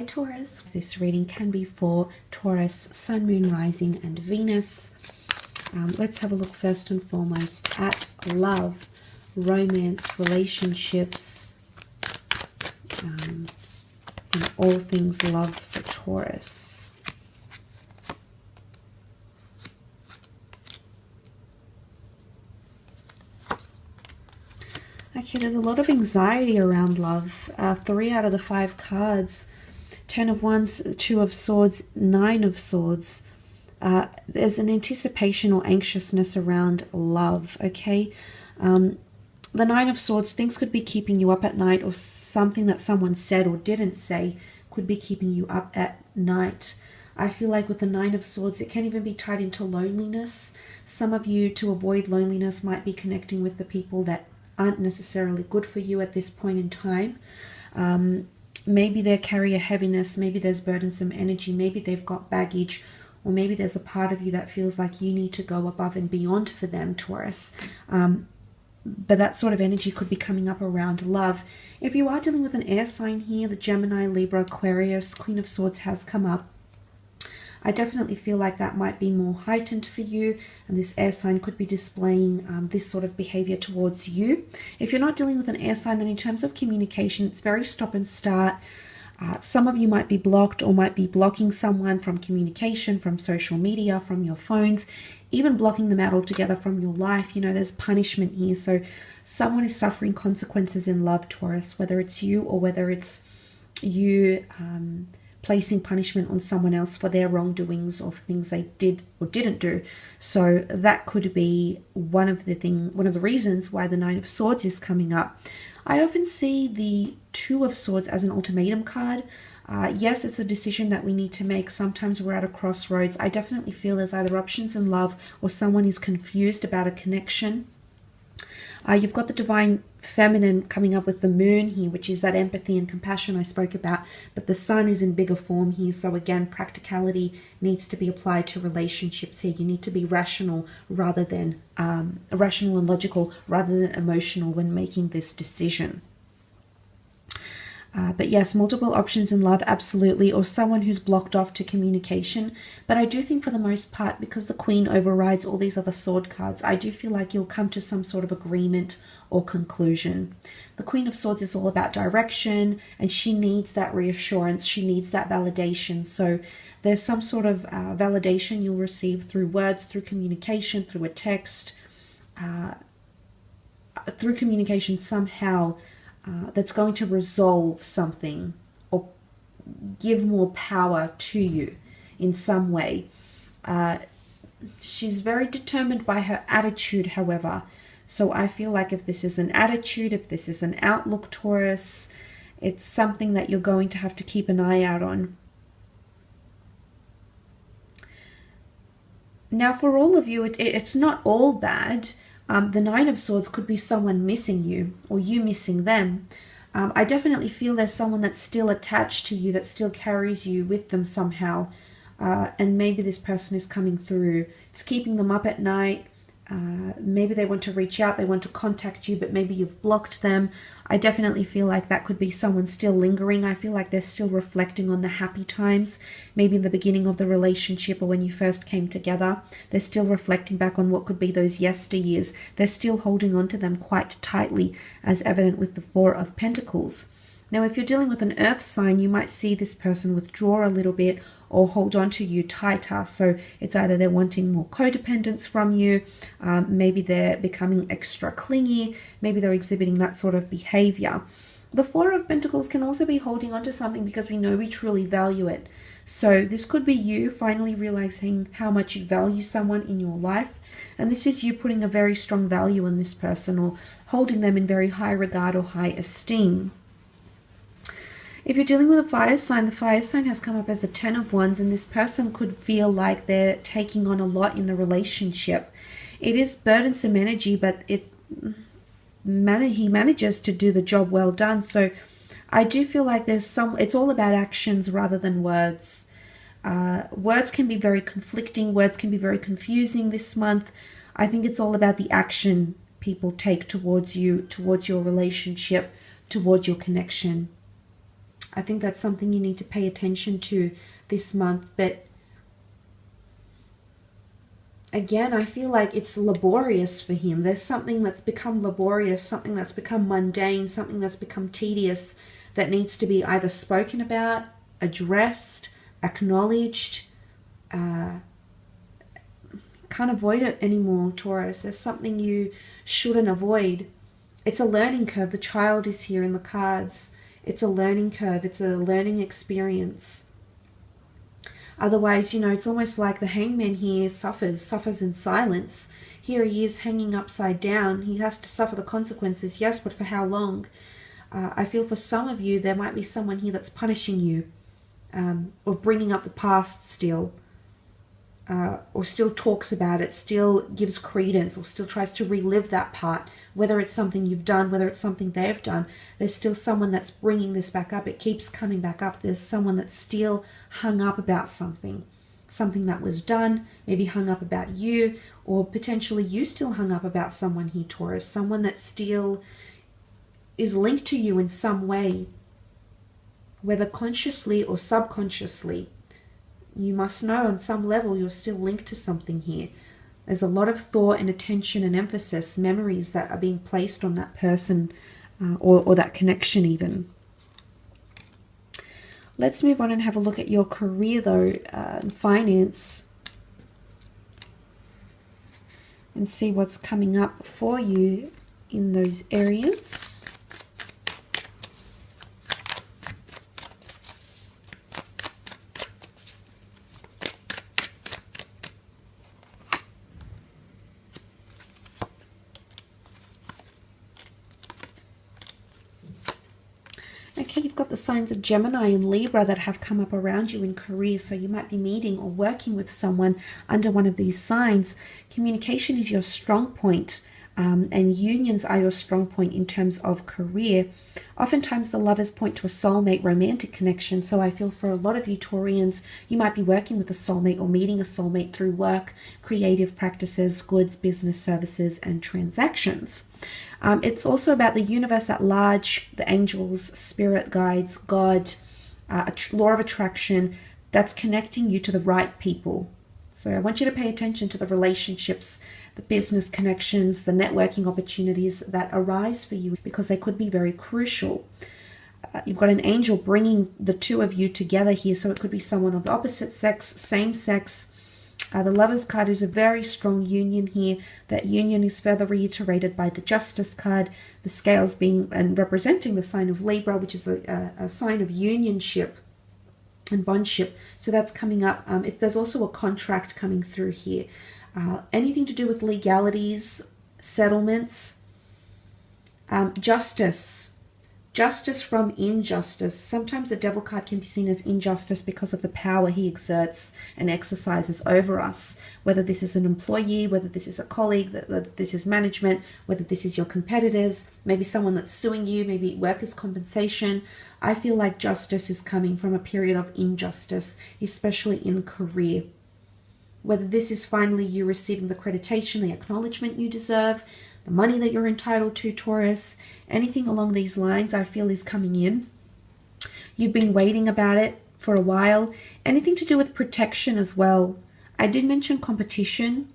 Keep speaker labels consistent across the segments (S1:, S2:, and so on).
S1: Taurus. This reading can be for Taurus, Sun, Moon, Rising and Venus. Let's have a look first and foremost at love, romance, relationships, and all things love for Taurus. Okay, there's a lot of anxiety around love. 3 out of the 5 cards. 10 of Wands, 2 of Swords, 9 of Swords. There's an anticipation or anxiousness around love, okay? The 9 of Swords, things could be keeping you up at night, or something that someone said or didn't say could be keeping you up at night. I feel like with the 9 of Swords, it can even be tied into loneliness. Some of you, to avoid loneliness, might be connecting with the people that aren't necessarily good for you at this point in time. Maybe they carry a heaviness, maybe there's burdensome energy, maybe they've got baggage, or maybe there's a part of you that feels like you need to go above and beyond for them, Taurus. But that sort of energy could be coming up around love. If you are dealing with an air sign here, the Gemini, Libra, Aquarius, Queen of Swords has come up. I definitely feel like that might be more heightened for you, and this air sign could be displaying this sort of behavior towards you. If you're not dealing with an air sign, then in terms of communication, it's very stop and start. Some of you might be blocked or might be blocking someone from communication, from social media, from your phones, even blocking them out altogether from your life. You know, there's punishment here. So someone is suffering consequences in love, Taurus, whether it's you or whether it's you placing punishment on someone else for their wrongdoings or for things they did or didn't do. So that could be one of the reasons why the 9 of Swords is coming up. I often see the 2 of Swords as an ultimatum card. Yes, it's a decision that we need to make. Sometimes we're at a crossroads. I definitely feel there's either options in love or someone is confused about a connection. You've got the divine feminine coming up with the moon here, which is that empathy and compassion I spoke about, but the sun is in bigger form here. So again, practicality needs to be applied to relationships here. You need to be rational rather than rational and logical rather than emotional when making this decision. But yes, multiple options in love, absolutely, or someone who's blocked off to communication. But I do think for the most part, because the Queen overrides all these other sword cards, I do feel like you'll come to some sort of agreement or conclusion. The Queen of Swords is all about direction, and she needs that reassurance. She needs that validation. So there's some sort of validation you'll receive through words, through communication, through a text, through communication somehow. That's going to resolve something or give more power to you in some way. She's very determined by her attitude, however. So I feel like if this is an attitude, if this is an outlook, Taurus, it's something that you're going to have to keep an eye out on. Now, for all of you, it's not all bad. The 9 of Swords could be someone missing you or you missing them. I definitely feel there's someone that's still attached to you, that still carries you with them somehow. And maybe this person is coming through. It's keeping them up at night. Maybe they want to reach out, they want to contact you, but maybe you've blocked them. I definitely feel like that could be someone still lingering. I feel like they're still reflecting on the happy times, maybe in the beginning of the relationship or when you first came together. They're still reflecting back on what could be those yesteryears. They're still holding on to them quite tightly, as evident with the 4 of Pentacles. Now, if you're dealing with an earth sign, you might see this person withdraw a little bit or hold on to you tighter. So it's either they're wanting more codependence from you, maybe they're becoming extra clingy, maybe they're exhibiting that sort of behavior. The 4 of Pentacles can also be holding on to something because we know we truly value it. So this could be you finally realizing how much you value someone in your life. And this is you putting a very strong value on this person or holding them in very high regard or high esteem. If you're dealing with a fire sign, the fire sign has come up as a 10 of Wands, and this person could feel like they're taking on a lot in the relationship. It is burdensome energy, but he manages to do the job well done. So I do feel like it's all about actions rather than words. Words can be very conflicting. Words can be very confusing this month. I think it's all about the action people take towards you, towards your relationship, towards your connection. I think that's something you need to pay attention to this month. But again, I feel like it's laborious for him. There's something that's become laborious, something that's become mundane, something that's become tedious that needs to be either spoken about, addressed, acknowledged. Can't avoid it anymore, Taurus. There's something you shouldn't avoid. It's a learning curve. The child is here in the cards. It's a learning curve. It's a learning experience. Otherwise, you know, it's almost like the hangman here suffers in silence. Here he is hanging upside down. He has to suffer the consequences, yes, but for how long? I feel for some of you, there might be someone here that's punishing you, or bringing up the past still, or still talks about it, still gives credence, or still tries to relive that part, whether it's something you've done, whether it's something they've done. There's still someone that's bringing this back up. It keeps coming back up. There's someone that's still hung up about something that was done, maybe hung up about you, or potentially you still hung up about someone here, Taurus, someone that still is linked to you in some way, whether consciously or subconsciously. You must know on some level you're still linked to something here. There's a lot of thought and attention and emphasis, memories that are being placed on that person, or that connection even. Let's move on and have a look at your career though, and finance, and see what's coming up for you in those areas. Okay, you've got the signs of Gemini and Libra that have come up around you in career. So you might be meeting or working with someone under one of these signs. Communication is your strong point, and unions are your strong point in terms of career. Oftentimes the lovers point to a soulmate romantic connection. So I feel for a lot of you Taurians, you might be working with a soulmate or meeting a soulmate through work, creative practices, goods, business, services, and transactions. It's also about the universe at large, the angels, spirit guides, God, law of attraction that's connecting you to the right people. So I want you to pay attention to the relationships, the business connections, the networking opportunities that arise for you, because they could be very crucial. You've got an angel bringing the two of you together here, so it could be someone of the opposite sex, same sex. The Lover's card is a very strong union here. That union is further reiterated by the Justice card, the scales being and representing the sign of Libra, which is a sign of unionship and bondship. So that's coming up. There's also a contract coming through here. Anything to do with legalities, settlements, justice. Justice from injustice. Sometimes the Devil card can be seen as injustice because of the power he exerts and exercises over us. Whether this is an employee, whether this is a colleague, that this is management, whether this is your competitors, maybe someone that's suing you, maybe workers' compensation. I feel like justice is coming from a period of injustice, especially in career. Whether this is finally you receiving the accreditation, the acknowledgement you deserve, the money that you're entitled to, Taurus, anything along these lines I feel is coming in. You've been waiting about it for a while. Anything to do with protection as well. I did mention competition,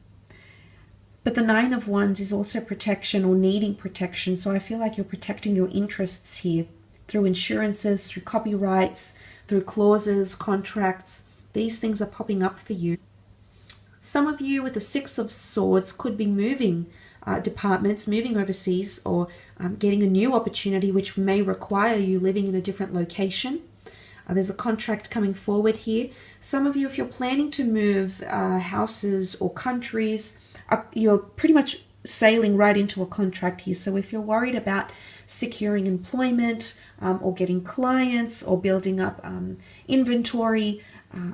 S1: but the Nine of Wands is also protection or needing protection. So I feel like you're protecting your interests here through insurances, through copyrights, through clauses, contracts. These things are popping up for you. Some of you with the Six of Swords could be moving departments, moving overseas, or getting a new opportunity which may require you living in a different location. There's a contract coming forward here. Some of you, if you're planning to move houses or countries, you're pretty much sailing right into a contract here. So if you're worried about securing employment or getting clients or building up inventory,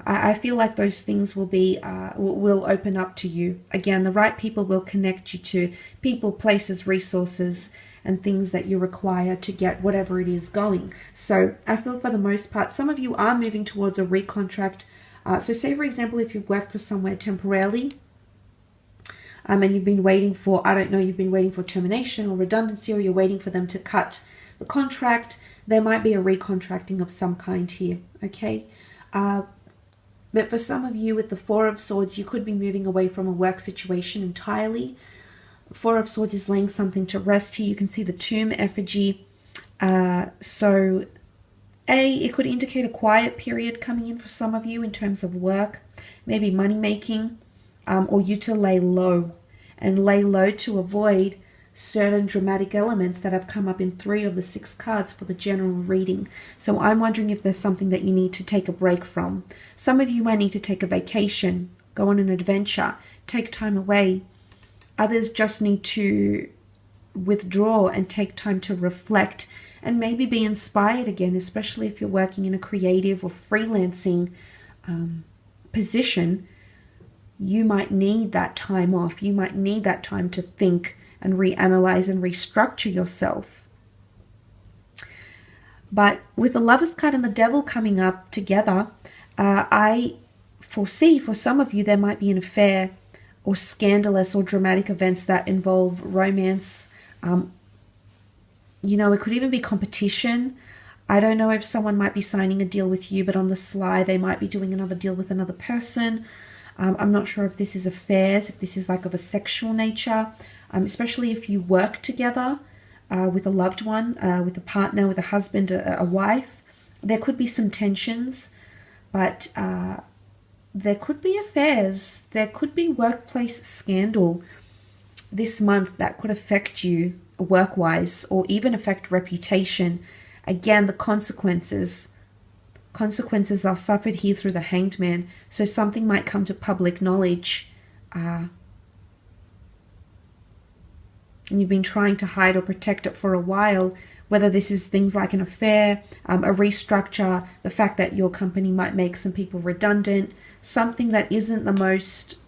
S1: I feel like those things will open up to you. Again, the right people will connect you to people, places, resources, and things that you require to get whatever it is going. So I feel for the most part, some of you are moving towards a recontract. So say, for example, if you've worked for somewhere temporarily, and you've been waiting for, I don't know, you've been waiting for termination or redundancy, or you're waiting for them to cut the contract, there might be a recontracting of some kind here, okay? But for some of you with the Four of Swords, you could be moving away from a work situation entirely. Four of Swords is laying something to rest here. You can see the tomb effigy. So it could indicate a quiet period coming in for some of you in terms of work, maybe money making, or you to lay low. And lay low to avoid certain dramatic elements that have come up in 3 of the 6 cards for the general reading. So I'm wondering if there's something that you need to take a break from. Some of you might need to take a vacation, go on an adventure, take time away. Others just need to withdraw and take time to reflect and maybe be inspired again, especially if you're working in a creative or freelancing position. You might need that time off. You might need that time to think and reanalyze and restructure yourself. But with the Lovers card and the Devil coming up together, I foresee for some of you there might be an affair or scandalous or dramatic events that involve romance. You know, it could even be competition. I don't know if someone might be signing a deal with you, but on the sly, they might be doing another deal with another person. I'm not sure if this is affairs, if this is like of a sexual nature, especially if you work together with a loved one, with a partner, with a husband, a wife. There could be some tensions, but there could be affairs. There could be workplace scandal this month that could affect you work-wise or even affect reputation. Again, the consequences are suffered here through the Hanged Man. So something might come to public knowledge and you've been trying to hide or protect it for a while, whether this is things like an affair, a restructure, the fact that your company might make some people redundant, something that isn't the most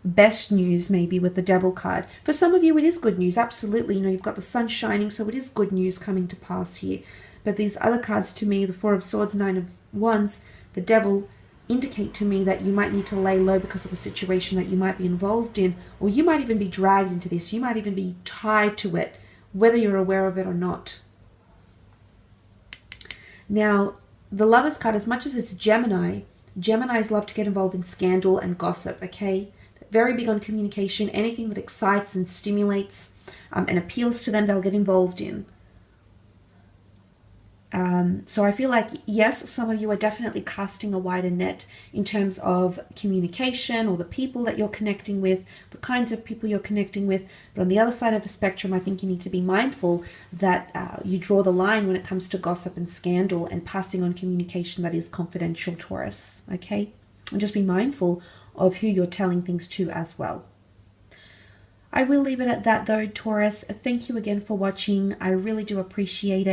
S1: best news maybe with the Devil card. For some of you it is good news, absolutely. You know, you've got the sun shining, so it is good news coming to pass here. But these other cards to me, the Four of Swords, Nine of Wands, the Devil, indicate to me that you might need to lay low because of a situation that you might be involved in, or you might even be dragged into this. You might even be tied to it, whether you're aware of it or not. Now, the Lovers card, as much as it's Gemini, Geminis love to get involved in scandal and gossip, okay? Very big on communication. Anything that excites and stimulates and appeals to them, they'll get involved in. So I feel like, yes, some of you are definitely casting a wider net in terms of communication or the people that you're connecting with, the kinds of people you're connecting with. But on the other side of the spectrum, I think you need to be mindful that you draw the line when it comes to gossip and scandal and passing on communication that is confidential, Taurus, okay? And just be mindful of who you're telling things to as well. I will leave it at that though, Taurus. Thank you again for watching. I really do appreciate it.